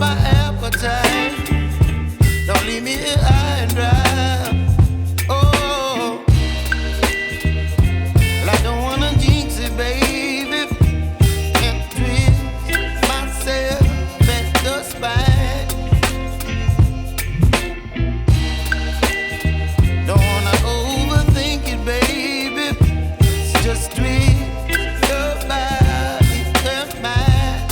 my appetite. Don't leave me here high and dry. Oh, well, I don't wanna jinx it, baby, and twist myself at the spine. Don't wanna overthink it, baby. It's just twist your body and mine.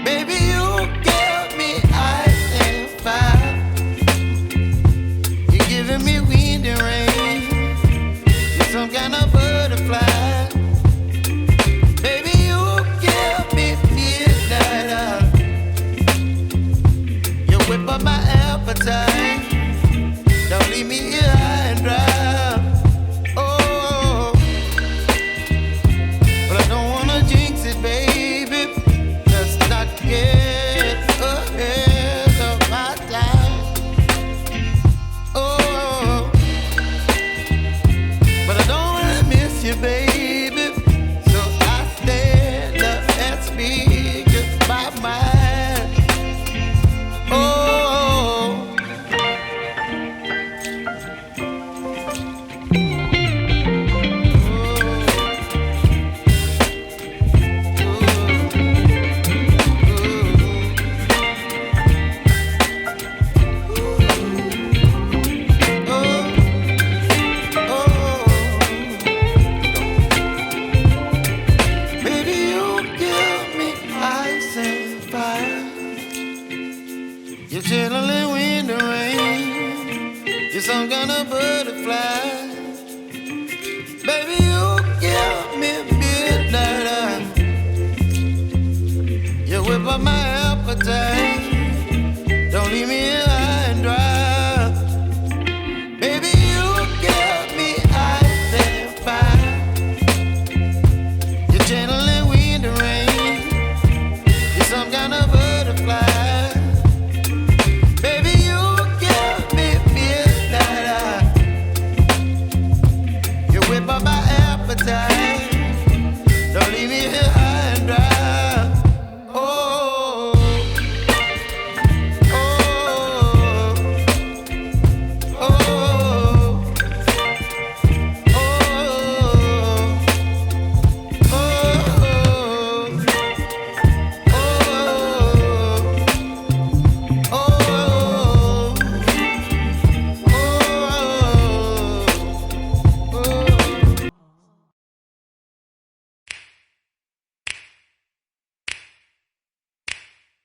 Baby, you give me ice and fire. You're giving me wind and rain. You're some kind of butterfly. Baby, you give me midnight. You whip up my appetite. Don't leave me here high and dry. Oh, but I don't wanna jinx it, baby. Let's not get ahead of my time. Oh, but I don't wanna miss you, baby. So I stand up and speak my mind. Oh. Baby, you give me ice and fire. You're channeling wind and rain. You're some kind of butterfly. Baby, you give me midnight. You whip up my appetite. Don't leave me here high and dry. Baby, you give me ice and fire. You're channeling wind and rain. You're some kind of